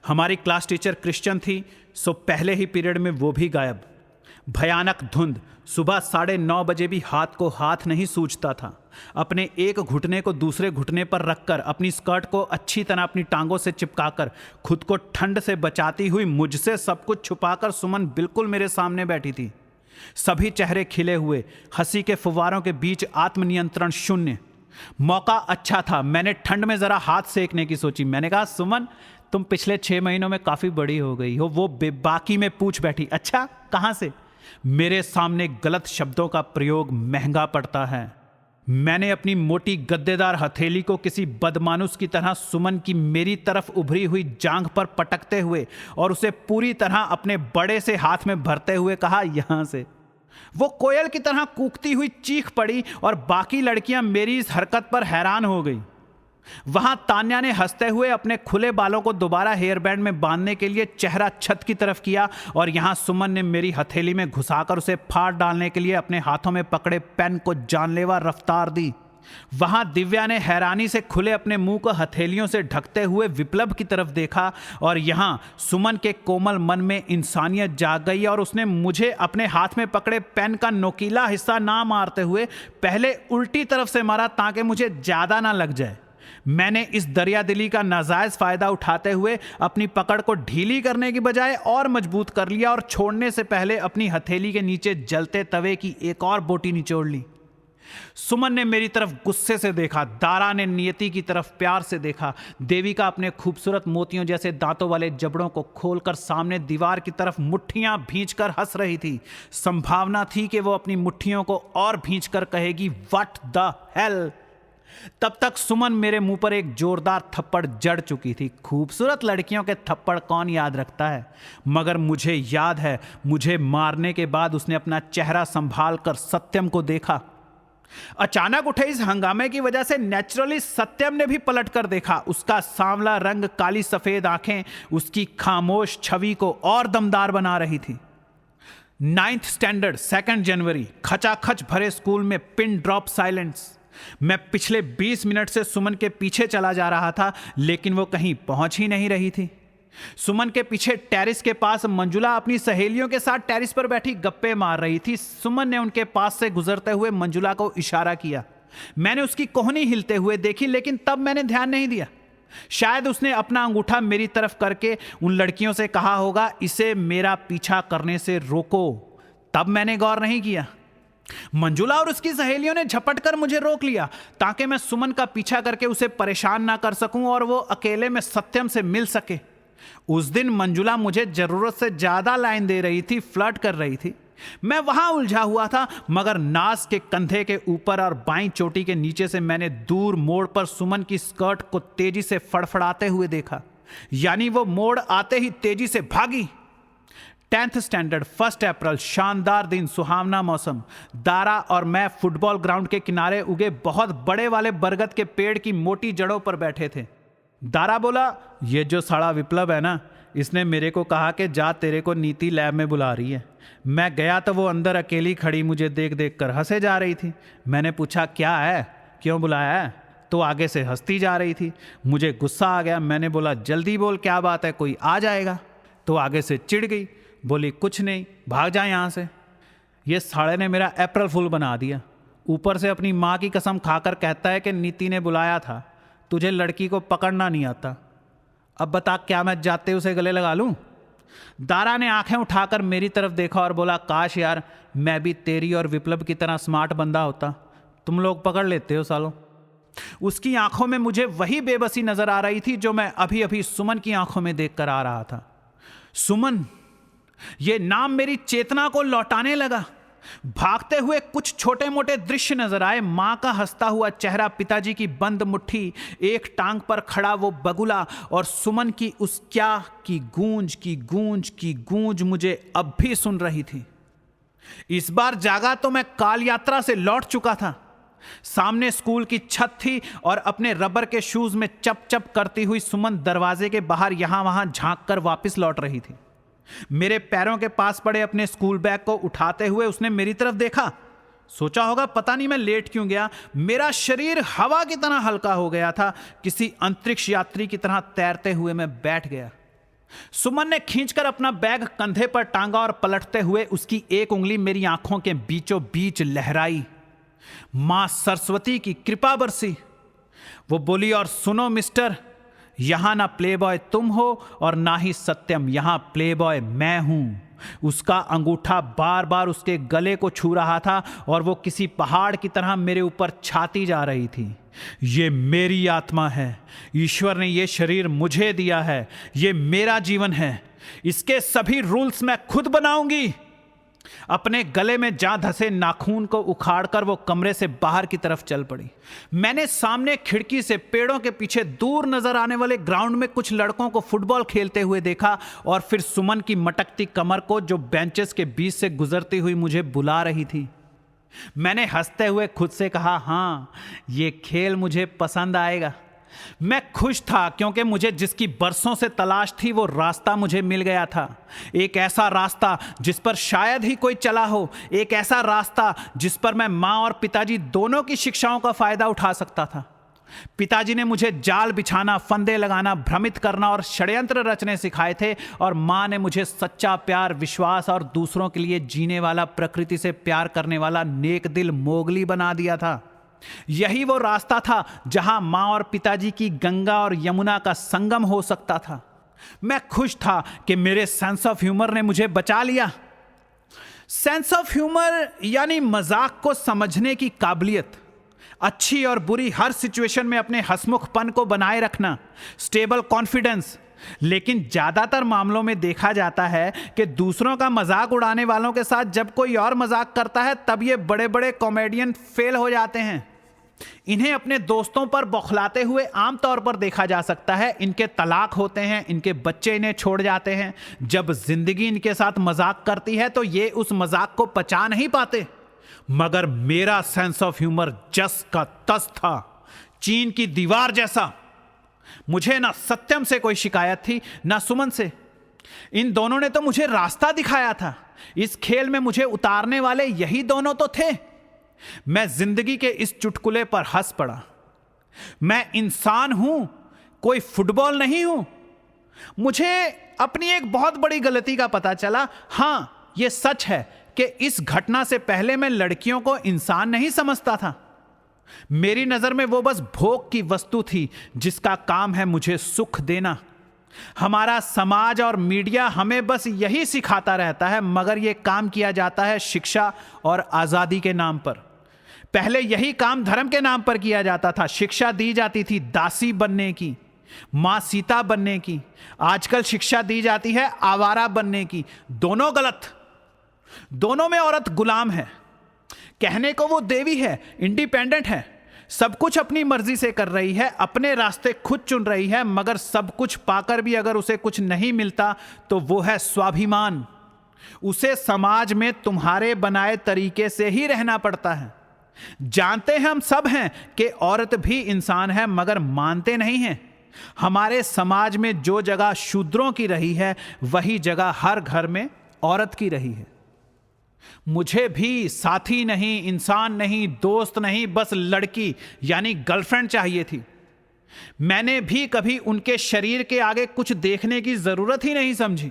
हमारी क्लास टीचर क्रिश्चियन थी, सो पहले ही पीरियड में वो भी गायब। भयानक धुंध। सुबह 9:30 बजे भी हाथ को हाथ नहीं सूझता था। अपने एक घुटने को दूसरे घुटने पर रखकर, अपनी स्कर्ट को अच्छी तरह अपनी टांगों से चिपकाकर, खुद को ठंड से बचाती हुई, मुझसे सब कुछ छुपाकर सुमन बिल्कुल मेरे सामने बैठी थी। सभी चेहरे खिले हुए, हंसी के फुव्वारों के बीच आत्मनियंत्रण शून्य। मौका अच्छा था। मैंने ठंड में जरा हाथ सेकने की सोची। मैंने कहा, सुमन तुम पिछले 6 महीनों में काफी बड़ी हो गई हो। वो बेबाकी में पूछ बैठी, अच्छा कहां से? मेरे सामने गलत शब्दों का प्रयोग महंगा पड़ता है। मैंने अपनी मोटी गद्देदार हथेली को किसी बदमानुस की तरह सुमन की मेरी तरफ उभरी हुई जांघ पर पटकते हुए और उसे पूरी तरह अपने बड़े से हाथ में भरते हुए कहा, यहां से। वो कोयल की तरह कूकती हुई चीख पड़ी और बाकी लड़कियां मेरी इस हरकत पर हैरान हो गई। वहां तान्या ने हंसते हुए अपने खुले बालों को दोबारा हेयर बैंड में बांधने के लिए चेहरा छत की तरफ किया और यहां सुमन ने मेरी हथेली में घुसाकर उसे फाड़ डालने के लिए अपने हाथों में पकड़े पेन को जानलेवा रफ्तार दी। वहां दिव्या ने हैरानी से खुले अपने मुंह को हथेलियों से ढकते हुए विप्लव की तरफ देखा और यहां सुमन के कोमल मन में इंसानियत जाग गई और उसने मुझे अपने हाथ में पकड़े पेन का नोकीला हिस्सा ना मारते हुए पहले उल्टी तरफ से मारा ताकि मुझे ज्यादा ना लग जाए। मैंने इस दरियादिली का नाजायज फायदा उठाते हुए अपनी पकड़ को ढीली करने की बजाय और मजबूत कर लिया और छोड़ने से पहले अपनी हथेली के नीचे जलते तवे की एक और बोटी निचोड़ ली। सुमन ने मेरी तरफ गुस्से से देखा, दारा ने नियति की तरफ प्यार से देखा, देविका अपने खूबसूरत मोतियों जैसे दांतों वाले जबड़ों को खोलकर सामने दीवार की तरफ मुट्ठियां भींचकर हंस रही थी। संभावना थी कि वो अपनी मुट्ठियों को और भींचकर कहेगी, व्हाट द हेल। तब तक सुमन मेरे मुंह पर एक जोरदार थप्पड़ जड़ चुकी थी। खूबसूरत लड़कियों के थप्पड़ कौन याद रखता है, मगर मुझे याद है। मुझे मारने के बाद उसने अपना चेहरा संभाल कर सत्यम को देखा। अचानक उठे इस हंगामे की वजह से नेचुरली सत्यम ने भी पलट कर देखा। उसका सांवला रंग, काली सफेद आंखें उसकी खामोश छवि को और दमदार बना रही थी। 9th स्टैंडर्ड 2 जनवरी, खचाखच भरे स्कूल में पिन ड्रॉप साइलेंस। मैं पिछले 20 मिनट से सुमन के पीछे चला जा रहा था, लेकिन वो कहीं पहुंच ही नहीं रही थी। सुमन के पीछे टेरिस के पास मंजुला अपनी सहेलियों के साथ टेरिस पर बैठी गप्पे मार रही थी। सुमन ने उनके पास से गुजरते हुए मंजुला को इशारा किया। मैंने उसकी कोहनी हिलते हुए देखी, लेकिन तब मैंने ध्यान नहीं दिया। शायद उसने अपना अंगूठा मेरी तरफ करके उन लड़कियों से कहा होगा, इसे मेरा पीछा करने से रोको। तब मैंने गौर नहीं किया। मंजुला और उसकी सहेलियों ने झपट कर मुझे रोक लिया ताकि मैं सुमन का पीछा करके उसे परेशान ना कर सकूं और वो अकेले में सत्यम से मिल सके। उस दिन मंजुला मुझे जरूरत से ज्यादा लाइन दे रही थी, फ्लर्ट कर रही थी। मैं वहां उलझा हुआ था, मगर नास के कंधे के ऊपर और बाईं चोटी के नीचे से मैंने दूर मोड़ पर सुमन की स्कर्ट को तेजी से फड़फड़ाते हुए देखा। यानी वो मोड़ आते ही तेजी से भागी। 10th स्टैंडर्ड 1 अप्रैल, शानदार दिन, सुहावना मौसम। दारा और मैं फुटबॉल ग्राउंड के किनारे उगे बहुत बड़े वाले बरगद के पेड़ की मोटी जड़ों पर बैठे थे। दारा बोला, ये जो साला विप्लव है ना, इसने मेरे को कहा कि जा तेरे को नीति लैब में बुला रही है। मैं गया तो वो अंदर अकेली खड़ी मुझे देख देख कर हंसे जा रही थी। मैंने पूछा, क्या है, क्यों बुलाया है? तो आगे से हंसती जा रही थी। मुझे गुस्सा आ गया। मैंने बोला, जल्दी बोल, क्या बात है, कोई आ जाएगा। तो आगे से चिढ़ गई, बोली कुछ नहीं, भाग जा यहाँ से। ये साले ने मेरा अप्रैल फूल बना दिया। ऊपर से अपनी माँ की कसम खाकर कहता है कि नीति ने बुलाया था, तुझे लड़की को पकड़ना नहीं आता। अब बता क्या मैं जाते उसे गले लगा लूँ? दारा ने आंखें उठाकर मेरी तरफ देखा और बोला, काश यार मैं भी तेरी और विप्लव की तरह स्मार्ट बंदा होता, तुम लोग पकड़ लेते हो सालों। उसकी आंखों में मुझे वही बेबसी नजर आ रही थी जो मैं अभी अभी सुमन की आंखों में देख कर आ रहा था। सुमन, यह नाम मेरी चेतना को लौटाने लगा। भागते हुए कुछ छोटे मोटे दृश्य नजर आए। मां का हंसता हुआ चेहरा, पिताजी की बंद मुट्ठी, एक टांग पर खड़ा वो बगुला, और सुमन की उस क्या की गूंज मुझे अब भी सुन रही थी। इस बार जागा तो मैं काल यात्रा से लौट चुका था। सामने स्कूल की छत थी और अपने रबर के शूज में चप चप करती हुई सुमन दरवाजे के बाहर यहां वहां झांक कर वापस लौट रही थी। मेरे पैरों के पास पड़े अपने स्कूल बैग को उठाते हुए उसने मेरी तरफ देखा। सोचा होगा पता नहीं मैं लेट क्यों गया। मेरा शरीर हवा की तरह हल्का हो गया था। किसी अंतरिक्ष यात्री की तरह तैरते हुए मैं बैठ गया। सुमन ने खींचकर अपना बैग कंधे पर टांगा और पलटते हुए उसकी एक उंगली मेरी आंखों के बीचों बीच लहराई। मां सरस्वती की कृपा बरसी। वो बोली, और सुनो मिस्टर, यहां ना प्लेबॉय तुम हो और ना ही सत्यम, यहां प्लेबॉय मैं हूं। उसका अंगूठा बार बार उसके गले को छू रहा था और वो किसी पहाड़ की तरह मेरे ऊपर छाती जा रही थी। ये मेरी आत्मा है, ईश्वर ने ये शरीर मुझे दिया है, ये मेरा जीवन है, इसके सभी रूल्स मैं खुद बनाऊंगी। अपने गले में जा धसे नाखून को उखाड़कर वो कमरे से बाहर की तरफ चल पड़ी। मैंने सामने खिड़की से पेड़ों के पीछे दूर नजर आने वाले ग्राउंड में कुछ लड़कों को फुटबॉल खेलते हुए देखा और फिर सुमन की मटकती कमर को जो बेंचेस के बीच से गुजरती हुई मुझे बुला रही थी। मैंने हंसते हुए खुद से कहा, हाँ ये खेल मुझे पसंद आएगा। मैं खुश था क्योंकि मुझे जिसकी बरसों से तलाश थी वो रास्ता मुझे मिल गया था। एक ऐसा रास्ता जिस पर शायद ही कोई चला हो, एक ऐसा रास्ता जिस पर मैं माँ और पिताजी दोनों की शिक्षाओं का फायदा उठा सकता था। पिताजी ने मुझे जाल बिछाना, फंदे लगाना, भ्रमित करना और षड्यंत्र रचने सिखाए थे, और माँ ने मुझे सच्चा प्यार, विश्वास और दूसरों के लिए जीने वाला, प्रकृति से प्यार करने वाला नेक दिल मोगली बना दिया था। यही वो रास्ता था जहां मां और पिताजी की गंगा और यमुना का संगम हो सकता था। मैं खुश था कि मेरे सेंस ऑफ ह्यूमर ने मुझे बचा लिया। सेंस ऑफ ह्यूमर यानी मजाक को समझने की काबिलियत, अच्छी और बुरी हर सिचुएशन में अपने हंसमुखपन को बनाए रखना, स्टेबल कॉन्फिडेंस। लेकिन ज्यादातर मामलों में देखा जाता है कि दूसरों का मजाक उड़ाने वालों के साथ जब कोई और मजाक करता है तब ये बड़े बड़े कॉमेडियन फेल हो जाते हैं। इन्हें अपने दोस्तों पर बौखलाते हुए आमतौर पर देखा जा सकता है। इनके तलाक होते हैं, इनके बच्चे इन्हें छोड़ जाते हैं। जब जिंदगी इनके साथ मजाक करती है तो ये उस मजाक को पचा नहीं पाते। मगर मेरा सेंस ऑफ ह्यूमर जस का तस था, चीन की दीवार जैसा। मुझे ना सत्यम से कोई शिकायत थी ना सुमन से। इन दोनों ने तो मुझे रास्ता दिखाया था। इस खेल में मुझे उतारने वाले यही दोनों तो थे। मैं जिंदगी के इस चुटकुले पर हंस पड़ा। मैं इंसान हूं, कोई फुटबॉल नहीं हूं। मुझे अपनी एक बहुत बड़ी गलती का पता चला। हां, यह सच है कि इस घटना से पहले मैं लड़कियों को इंसान नहीं समझता था। मेरी नजर में वो बस भोग की वस्तु थी जिसका काम है मुझे सुख देना। हमारा समाज और मीडिया हमें बस यही सिखाता रहता है, मगर यह काम किया जाता है शिक्षा और आजादी के नाम पर। पहले यही काम धर्म के नाम पर किया जाता था। शिक्षा दी जाती थी दासी बनने की, मां सीता बनने की। आजकल शिक्षा दी जाती है आवारा बनने की। दोनों गलत। दोनों में औरत गुलाम है। कहने को वो देवी है, इंडिपेंडेंट है, सब कुछ अपनी मर्जी से कर रही है, अपने रास्ते खुद चुन रही है, मगर सब कुछ पाकर भी अगर उसे कुछ नहीं मिलता तो वो है स्वाभिमान। उसे समाज में तुम्हारे बनाए तरीके से ही रहना पड़ता है। जानते हैं हम सब हैं कि औरत भी इंसान है, मगर मानते नहीं हैं। हमारे समाज में जो जगह शूद्रों की रही है वही जगह हर घर में औरत की रही है। मुझे भी साथी नहीं, इंसान नहीं, दोस्त नहीं, बस लड़की यानी गर्लफ्रेंड चाहिए थी। मैंने भी कभी उनके शरीर के आगे कुछ देखने की जरूरत ही नहीं समझी।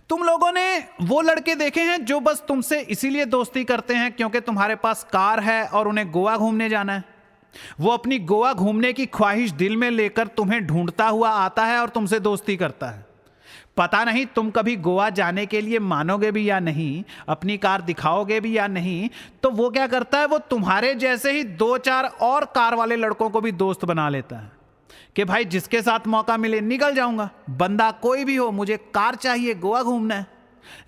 तुम लोगों ने वो लड़के देखे हैं जो बस तुमसे इसीलिए दोस्ती करते हैं क्योंकि तुम्हारे पास कार है और उन्हें गोवा घूमने जाना है। वो अपनी गोवा घूमने की ख्वाहिश दिल में लेकर तुम्हें ढूंढता हुआ आता है और तुमसे दोस्ती करता है। पता नहीं तुम कभी गोवा जाने के लिए मानोगे भी या नहीं, अपनी कार दिखाओगे भी या नहीं, तो वो क्या करता है, वो तुम्हारे जैसे ही 2-4 और कार वाले लड़कों को भी दोस्त बना लेता है कि भाई जिसके साथ मौका मिले निकल जाऊंगा, बंदा कोई भी हो, मुझे कार चाहिए, गोवा घूमना है।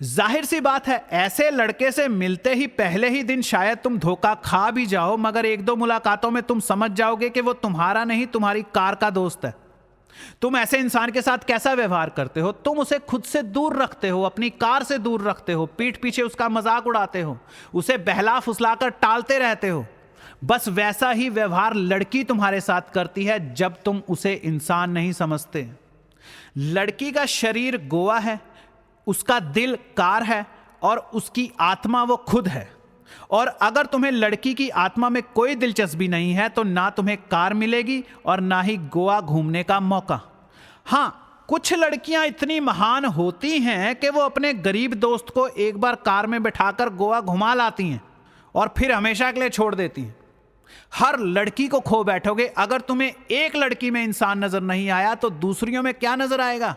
जाहिर सी बात है, ऐसे लड़के से मिलते ही पहले ही दिन शायद तुम धोखा खा भी जाओ, मगर 1-2 मुलाकातों में तुम समझ जाओगे कि वो तुम्हारा नहीं, तुम्हारी कार का दोस्त है। तुम ऐसे इंसान के साथ कैसा व्यवहार करते हो? तुम उसे खुद से दूर रखते हो, अपनी कार से दूर रखते हो, पीठ पीछे उसका मजाक उड़ाते हो, उसे बहला फुसलाकर टालते रहते हो। बस वैसा ही व्यवहार लड़की तुम्हारे साथ करती है जब तुम उसे इंसान नहीं समझते। लड़की का शरीर गोवा है, उसका दिल कार है और उसकी आत्मा वो खुद है। और अगर तुम्हें लड़की की आत्मा में कोई दिलचस्पी नहीं है तो ना तुम्हें कार मिलेगी और ना ही गोवा घूमने का मौका। हां, कुछ लड़कियां इतनी महान होती हैं कि वो अपने गरीब दोस्त को एक बार कार में बिठाकर गोवा घुमा लाती हैं और फिर हमेशा के लिए छोड़ देती हैं। हर लड़की को खो बैठोगे, अगर तुम्हें एक लड़की में इंसान नजर नहीं आया तो दूसरियों में क्या नजर आएगा?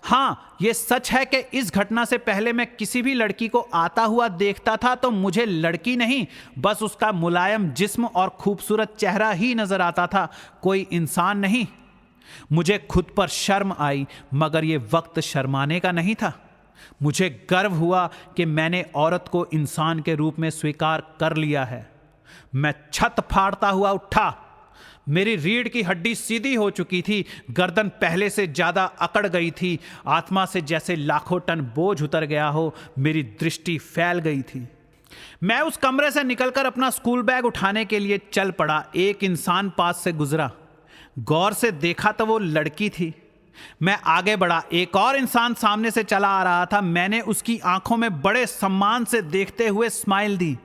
हां, यह सच है कि इस घटना से पहले मैं किसी भी लड़की को आता हुआ देखता था तो मुझे लड़की नहीं, बस उसका मुलायम जिस्म और खूबसूरत चेहरा ही नजर आता था, कोई इंसान नहीं। मुझे खुद पर शर्म आई, मगर यह वक्त शर्माने का नहीं था। मुझे गर्व हुआ कि मैंने औरत को इंसान के रूप में स्वीकार कर लिया है। मैं छत फाड़ता हुआ उठा। मेरी रीढ़ की हड्डी सीधी हो चुकी थी, गर्दन पहले से ज्यादा अकड़ गई थी, आत्मा से जैसे लाखों टन बोझ उतर गया हो, मेरी दृष्टि फैल गई थी। मैं उस कमरे से निकलकर अपना स्कूल बैग उठाने के लिए चल पड़ा। एक इंसान पास से गुजरा, गौर से देखा तो वो लड़की थी। मैं आगे बढ़ा, एक और इंसान सामने से चला आ रहा था। मैंने उसकी आंखों में बड़े सम्मान से देखते हुए स्माइल दी।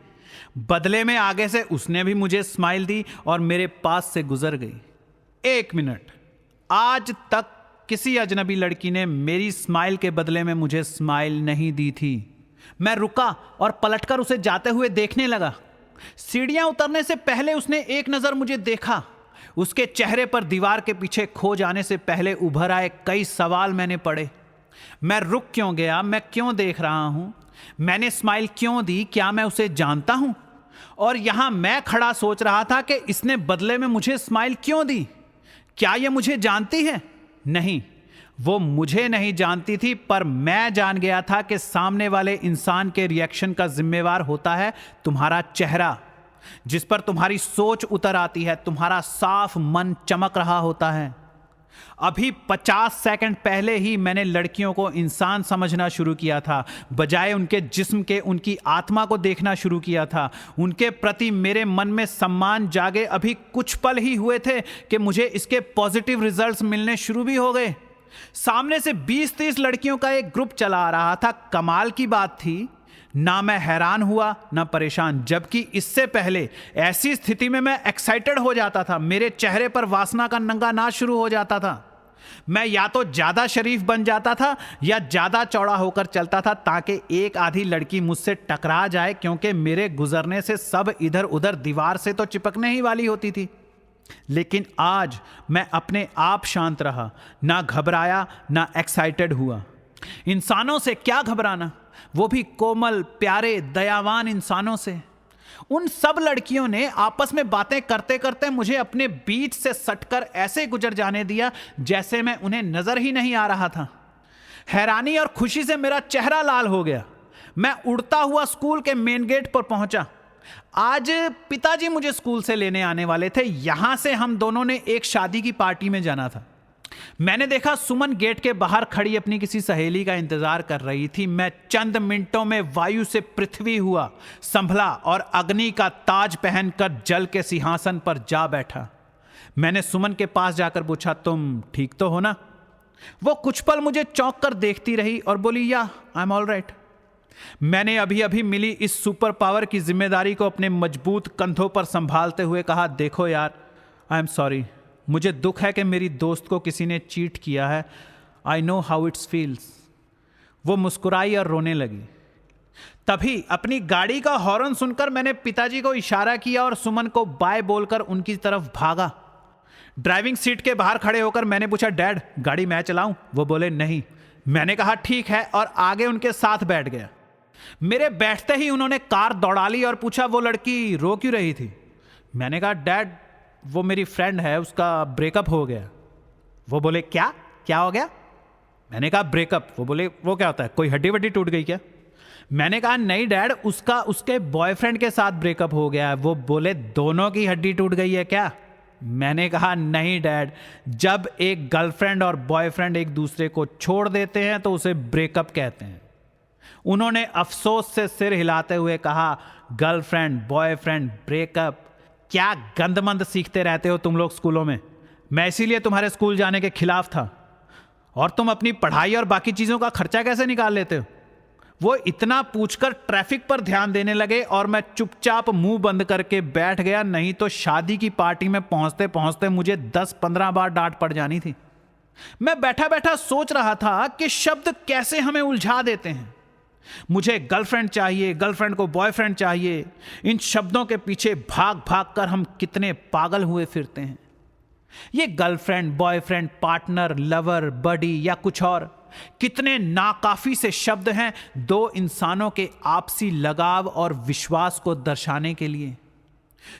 बदले में आगे से उसने भी मुझे स्माइल दी और मेरे पास से गुजर गई। 1 मिनट, आज तक किसी अजनबी लड़की ने मेरी स्माइल के बदले में मुझे स्माइल नहीं दी थी। मैं रुका और पलटकर उसे जाते हुए देखने लगा। सीढ़ियां उतरने से पहले उसने एक नजर मुझे देखा। उसके चेहरे पर दीवार के पीछे खो जाने से पहले उभर आए कई सवाल मैंने पढ़े। मैं रुक क्यों गया? मैं क्यों देख रहा हूं? मैंने स्माइल क्यों दी? क्या मैं उसे जानता हूं? और यहां मैं खड़ा सोच रहा था कि इसने बदले में मुझे स्माइल क्यों दी? क्या यह मुझे जानती है? नहीं, वो मुझे नहीं जानती थी, पर मैं जान गया था कि सामने वाले इंसान के रिएक्शन का जिम्मेवार होता है तुम्हारा चेहरा, जिस पर तुम्हारी सोच उतर आती है, तुम्हारा साफ मन चमक रहा होता है। अभी 50 सेकंड पहले ही मैंने लड़कियों को इंसान समझना शुरू किया था, बजाय उनके जिस्म के उनकी आत्मा को देखना शुरू किया था। उनके प्रति मेरे मन में सम्मान जागे अभी कुछ पल ही हुए थे कि मुझे इसके पॉजिटिव रिजल्ट्स मिलने शुरू भी हो गए। सामने से 20-30 लड़कियों का एक ग्रुप चला आ रहा था। कमाल की बात थी, ना मैं हैरान हुआ ना परेशान, जबकि इससे पहले ऐसी स्थिति में मैं एक्साइटेड हो जाता था। मेरे चेहरे पर वासना का नंगा नाच शुरू हो जाता था। मैं या तो ज्यादा शरीफ बन जाता था या ज्यादा चौड़ा होकर चलता था ताकि एक आधी लड़की मुझसे टकरा जाए, क्योंकि मेरे गुजरने से सब इधर उधर दीवार से तो चिपकने ही वाली होती थी। लेकिन आज मैं अपने आप शांत रहा, ना घबराया ना एक्साइटेड हुआ। इंसानों से क्या घबराना, वो भी कोमल प्यारे दयावान इंसानों से। उन सब लड़कियों ने आपस में बातें करते करते मुझे अपने बीच से सटकर ऐसे गुजर जाने दिया जैसे मैं उन्हें नजर ही नहीं आ रहा था। हैरानी और खुशी से मेरा चेहरा लाल हो गया। मैं उड़ता हुआ स्कूल के मेन गेट पर पहुंचा। आज पिताजी मुझे स्कूल से लेने आने वाले थे। यहां से हम दोनों ने एक शादी की पार्टी में जाना था। मैंने देखा सुमन गेट के बाहर खड़ी अपनी किसी सहेली का इंतजार कर रही थी। मैं चंद मिनटों में वायु से पृथ्वी हुआ, संभला और अग्नि का ताज पहनकर जल के सिंहासन पर जा बैठा। मैंने सुमन के पास जाकर पूछा, तुम ठीक तो हो ना? वो कुछ पल मुझे चौंक कर देखती रही और बोली, या आई एम ऑल राइट। मैंने अभी अभी मिली इस सुपर पावर की जिम्मेदारी को अपने मजबूत कंधों पर संभालते हुए कहा, देखो यार, आई एम सॉरी। मुझे दुख है कि मेरी दोस्त को किसी ने चीट किया है। I know how it's feels. वो मुस्कुराई और रोने लगी। तभी अपनी गाड़ी का हॉर्न सुनकर मैंने पिताजी को इशारा किया और सुमन को बाय बोलकर उनकी तरफ भागा। ड्राइविंग सीट के बाहर खड़े होकर मैंने पूछा, डैड गाड़ी मैं चलाऊं? वो बोले नहीं। मैंने कहा ठीक है और आगे उनके साथ बैठ गया। मेरे बैठते ही उन्होंने कार दौड़ा ली और पूछा, वो लड़की रो क्यों रही थी? मैंने कहा, डैड वो मेरी फ्रेंड है, उसका ब्रेकअप हो गया। वो बोले क्या क्या हो गया? मैंने कहा ब्रेकअप। वो बोले वो क्या होता है, कोई हड्डी वड्डी टूट गई क्या? मैंने कहा नहीं डैड, उसका उसके बॉयफ्रेंड के साथ ब्रेकअप हो गया है। वो बोले दोनों की हड्डी टूट गई है क्या? मैंने कहा नहीं डैड, जब एक गर्लफ्रेंड और बॉयफ्रेंड एक दूसरे को छोड़ देते हैं तो उसे ब्रेकअप कहते हैं। उन्होंने अफसोस से सिर हिलाते हुए कहा, गर्लफ्रेंड बॉयफ्रेंड ब्रेकअप, क्या गंदमंद सीखते रहते हो तुम लोग स्कूलों में। मैं इसीलिए तुम्हारे स्कूल जाने के खिलाफ था। और तुम अपनी पढ़ाई और बाकी चीजों का खर्चा कैसे निकाल लेते हो? वो इतना पूछकर ट्रैफिक पर ध्यान देने लगे और मैं चुपचाप मुंह बंद करके बैठ गया, नहीं तो शादी की पार्टी में पहुंचते पहुंचते मुझे 10-15 बार डांट पड़ जानी थी। मैं बैठा बैठा सोच रहा था कि शब्द कैसे हमें उलझा देते हैं। मुझे गर्लफ्रेंड चाहिए, गर्लफ्रेंड को बॉयफ्रेंड चाहिए। इन शब्दों के पीछे भाग भाग कर हम कितने पागल हुए फिरते हैं। ये गर्लफ्रेंड बॉयफ्रेंड पार्टनर लवर बडी या कुछ और, कितने नाकाफी से शब्द हैं दो इंसानों के आपसी लगाव और विश्वास को दर्शाने के लिए।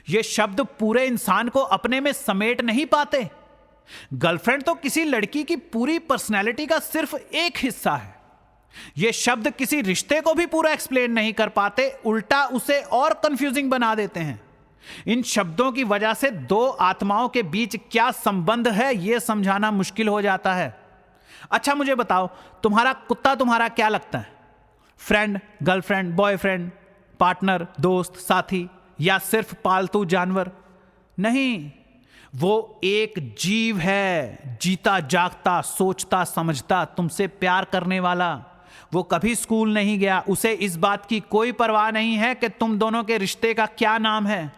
ये शब्द पूरे इंसान को अपने में समेट नहीं पाते। गर्लफ्रेंड तो किसी लड़की की पूरी पर्सनैलिटी का सिर्फ एक हिस्सा है। ये शब्द किसी रिश्ते को भी पूरा एक्सप्लेन नहीं कर पाते, उल्टा उसे और कंफ्यूजिंग बना देते हैं। इन शब्दों की वजह से दो आत्माओं के बीच क्या संबंध है यह समझाना मुश्किल हो जाता है। अच्छा मुझे बताओ, तुम्हारा कुत्ता तुम्हारा क्या लगता है? फ्रेंड, गर्लफ्रेंड, बॉयफ्रेंड, पार्टनर, दोस्त, साथी या सिर्फ पालतू जानवर? नहीं, वो एक जीव है, जीता जागता, सोचता समझता, तुमसे प्यार करने वाला। वो कभी स्कूल नहीं गया, उसे इस बात की कोई परवाह नहीं है कि तुम दोनों के रिश्ते का क्या नाम है।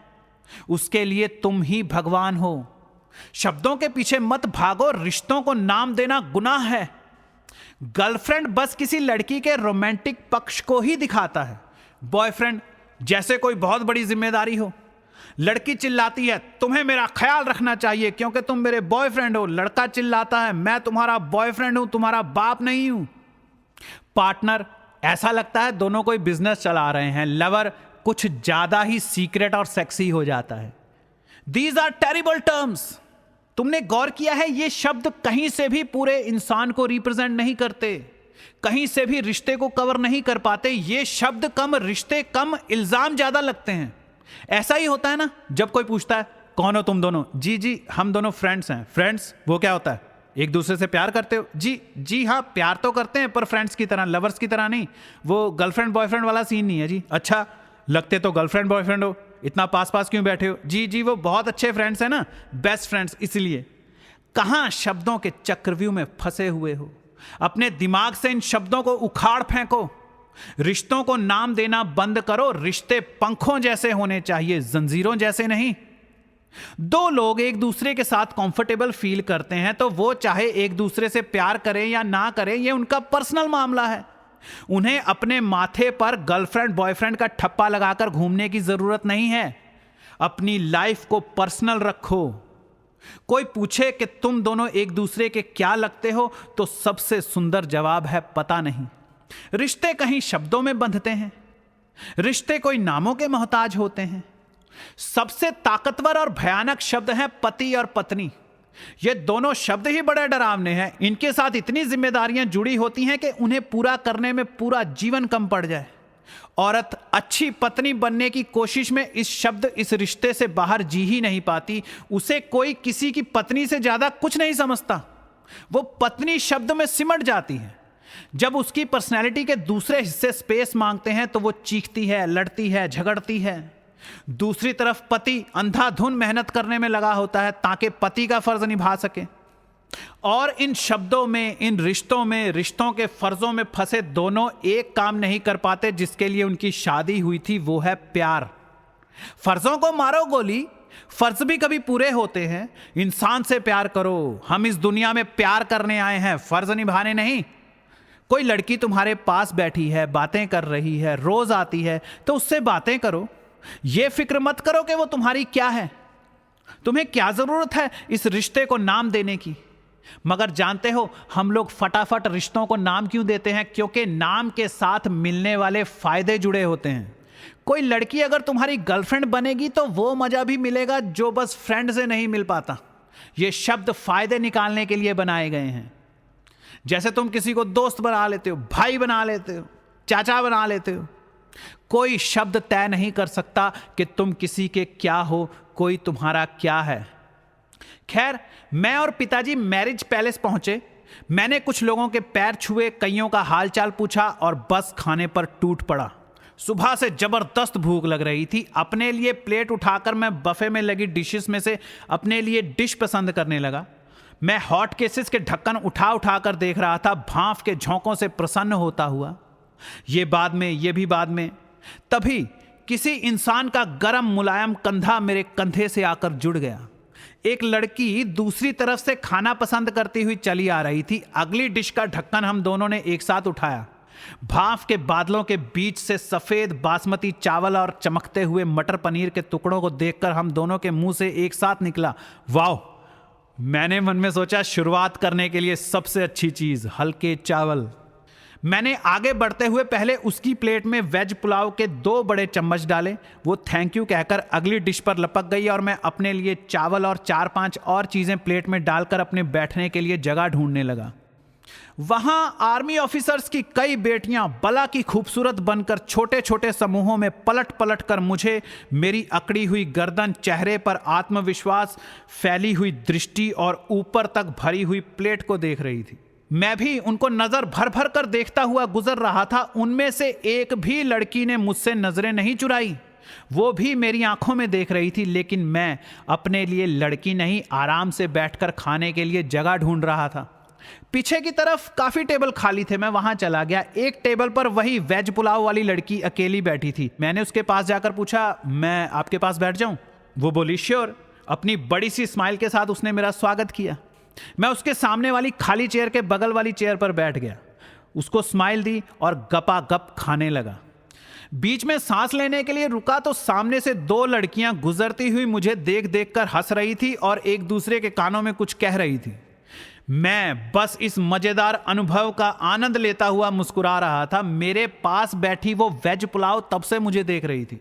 उसके लिए तुम ही भगवान हो। शब्दों के पीछे मत भागो, रिश्तों को नाम देना गुनाह है। गर्लफ्रेंड बस किसी लड़की के रोमांटिक पक्ष को ही दिखाता है। बॉयफ्रेंड जैसे कोई बहुत बड़ी जिम्मेदारी हो। लड़की चिल्लाती है, तुम्हें मेरा ख्याल रखना चाहिए क्योंकि तुम मेरे बॉयफ्रेंड हो। लड़का चिल्लाता है, मैं तुम्हारा बॉयफ्रेंड हूं, तुम्हारा बाप नहीं हूं। पार्टनर, ऐसा लगता है दोनों कोई बिजनेस चला रहे हैं। लवर कुछ ज्यादा ही सीक्रेट और सेक्सी हो जाता है। These are terrible terms. तुमने गौर किया है, ये शब्द कहीं से भी पूरे इंसान को रिप्रेजेंट नहीं करते, कहीं से भी रिश्ते को कवर नहीं कर पाते। ये शब्द कम, रिश्ते कम, इल्जाम ज्यादा लगते हैं। ऐसा ही होता है ना, जब कोई पूछता है कौन हो तुम दोनों? जी जी हम दोनों फ्रेंड्स हैं। फ्रेंड्स वो क्या होता है? एक दूसरे से प्यार करते हो? जी जी हाँ प्यार तो करते हैं, पर फ्रेंड्स की तरह, लवर्स की तरह नहीं। वो गर्लफ्रेंड बॉयफ्रेंड वाला सीन नहीं है जी। अच्छा, लगते तो गर्लफ्रेंड बॉयफ्रेंड हो, इतना पास पास क्यों बैठे हो? जी जी वो बहुत अच्छे फ्रेंड्स हैं ना, बेस्ट फ्रेंड्स, इसलिए। कहां शब्दों के चक्रव्यूह में फंसे हुए हो। अपने दिमाग से इन शब्दों को उखाड़ फेंको। रिश्तों को नाम देना बंद करो। रिश्ते पंखों जैसे होने चाहिए, जंजीरों जैसे नहीं। दो लोग एक दूसरे के साथ कंफर्टेबल फील करते हैं तो वो चाहे एक दूसरे से प्यार करें या ना करें, ये उनका पर्सनल मामला है। उन्हें अपने माथे पर गर्लफ्रेंड बॉयफ्रेंड का ठप्पा लगाकर घूमने की जरूरत नहीं है। अपनी लाइफ को पर्सनल रखो। कोई पूछे कि तुम दोनों एक दूसरे के क्या लगते हो, तो सबसे सुंदर जवाब है पता नहीं। रिश्ते कहीं शब्दों में बंधते हैं, रिश्ते कोई नामों के मोहताज होते हैं। सबसे ताकतवर और भयानक शब्द हैं पति और पत्नी। ये दोनों शब्द ही बड़े डरावने हैं। इनके साथ इतनी जिम्मेदारियां जुड़ी होती हैं कि उन्हें पूरा करने में पूरा जीवन कम पड़ जाए। औरत अच्छी पत्नी बनने की कोशिश में इस शब्द, इस रिश्ते से बाहर जी ही नहीं पाती। उसे कोई किसी की पत्नी से ज्यादा कुछ नहीं समझता। वो पत्नी शब्द में सिमट जाती है। जब उसकी पर्सनैलिटी के दूसरे हिस्से स्पेस मांगते हैं तो वो चीखती है, लड़ती है, झगड़ती है। दूसरी तरफ पति अंधाधुन मेहनत करने में लगा होता है ताकि पति का फर्ज निभा सके। और इन शब्दों में, इन रिश्तों में, रिश्तों के फर्जों में फंसे दोनों एक काम नहीं कर पाते जिसके लिए उनकी शादी हुई थी, वो है प्यार। फर्जों को मारो गोली, फर्ज भी कभी पूरे होते हैं। इंसान से प्यार करो। हम इस दुनिया में प्यार करने आए हैं, फर्ज निभाने नहीं। कोई लड़की तुम्हारे पास बैठी है, बातें कर रही है, रोज आती है, तो उससे बातें करो। ये फिक्र मत करो कि वो तुम्हारी क्या है। तुम्हें क्या जरूरत है इस रिश्ते को नाम देने की। मगर जानते हो हम लोग फटाफट रिश्तों को नाम क्यों देते हैं? क्योंकि नाम के साथ मिलने वाले फायदे जुड़े होते हैं। कोई लड़की अगर तुम्हारी गर्लफ्रेंड बनेगी तो वो मजा भी मिलेगा जो बस फ्रेंड से नहीं मिल पाता। ये शब्द फायदे निकालने के लिए बनाए गए हैं। जैसे तुम किसी को दोस्त बना लेते हो, भाई बना लेते हो, चाचा बना लेते हो। कोई शब्द तय नहीं कर सकता कि तुम किसी के क्या हो, कोई तुम्हारा क्या है। खैर, मैं और पिताजी मैरिज पैलेस पहुंचे। मैंने कुछ लोगों के पैर छुए, कईयों का हालचाल पूछा और बस खाने पर टूट पड़ा। सुबह से जबरदस्त भूख लग रही थी। अपने लिए प्लेट उठाकर मैं बफे में लगी डिशेस में से अपने लिए डिश पसंद करने लगा। मैं हॉट केसेस के ढक्कन उठा कर देख रहा था, भांफ के झोंकों से प्रसन्न होता हुआ। ये बाद में, ये भी बाद में। तभी किसी इंसान का गरम मुलायम कंधा मेरे कंधे से आकर जुड़ गया। एक लड़की दूसरी तरफ से खाना पसंद करती हुई चली आ रही थी। अगली डिश का ढक्कन हम दोनों ने एक साथ उठाया। भांफ के बादलों के बीच से सफेद बासमती चावल और चमकते हुए मटर पनीर के टुकड़ों को देखकर हम दोनों के मुंह से एक साथ निकला, वाह। मैंने मन में सोचा, शुरुआत करने के लिए सबसे अच्छी चीज हल्के चावल। मैंने आगे बढ़ते हुए पहले उसकी प्लेट में वेज पुलाव के 2 बड़े चम्मच डाले। वो थैंक यू कहकर अगली डिश पर लपक गई और मैं अपने लिए चावल और 4-5 और चीजें प्लेट में डालकर अपने बैठने के लिए जगह ढूंढने लगा। वहां आर्मी ऑफिसर्स की कई बेटियां बला की खूबसूरत बनकर छोटे छोटे समूहों में पलट पलट कर मुझे, मेरी अकड़ी हुई गर्दन, चेहरे पर आत्मविश्वास, फैली हुई दृष्टि और ऊपर तक भरी हुई प्लेट को देख रही थी। मैं भी उनको नजर भर भर कर देखता हुआ गुजर रहा था। उनमें से एक भी लड़की ने मुझसे नजरें नहीं चुराई। वो भी मेरी आंखों में देख रही थी, लेकिन मैं अपने लिए लड़की नहीं, आराम से बैठकर खाने के लिए जगह ढूंढ रहा था। पीछे की तरफ काफी टेबल खाली थे। मैं वहां चला गया। एक टेबल पर वही वेज पुलाव वाली लड़की अकेली बैठी थी। मैंने उसके पास जाकर पूछा, मैं आपके पास बैठ जाऊं? वो बोली, श्योर। अपनी बड़ी सी स्माइल के साथ उसने मेरा स्वागत किया। मैं उसके सामने वाली खाली चेयर के बगल वाली चेयर पर बैठ गया, उसको स्माइल दी और गपागप खाने लगा। बीच में सांस लेने के लिए रुका तो सामने से 2 लड़कियां गुजरती हुई मुझे देख देख कर हंस रही थी और एक दूसरे के कानों में कुछ कह रही थी। मैं बस इस मजेदार अनुभव का आनंद लेता हुआ मुस्कुरा रहा था। मेरे पास बैठी वो वेज पुलाव तब से मुझे देख रही थी।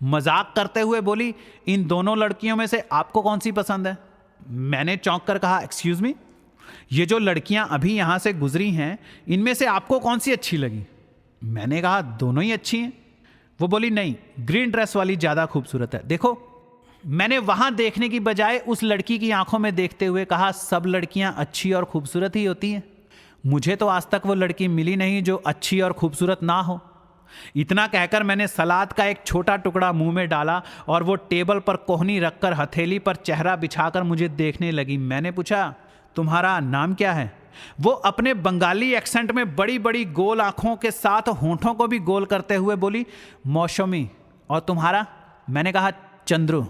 मजाक करते हुए बोली, इन दोनों लड़कियों में से आपको कौन सी पसंद है? मैंने चौंक कर कहा, एक्सक्यूज मी, ये जो लड़कियां अभी यहां से गुजरी हैं, इनमें से आपको कौन सी अच्छी लगी? मैंने कहा, दोनों ही अच्छी हैं। वो बोली, नहीं, ग्रीन ड्रेस वाली ज्यादा खूबसूरत है, देखो। मैंने वहां देखने की बजाय उस लड़की की आंखों में देखते हुए कहा, सब लड़कियां अच्छी और खूबसूरत ही होती हैं। मुझे तो आज तक वो लड़की मिली नहीं जो अच्छी और खूबसूरत ना हो। इतना कहकर मैंने सलाद का एक छोटा टुकड़ा मुंह में डाला और वो टेबल पर कोहनी रखकर हथेली पर चेहरा बिछाकर मुझे देखने लगी। मैंने पूछा, तुम्हारा नाम क्या है? वो अपने बंगाली एक्सेंट में बड़ी बड़ी गोल आंखों के साथ होंठों को भी गोल करते हुए बोली, मौसमी। और तुम्हारा? मैंने कहा, चंद्रू।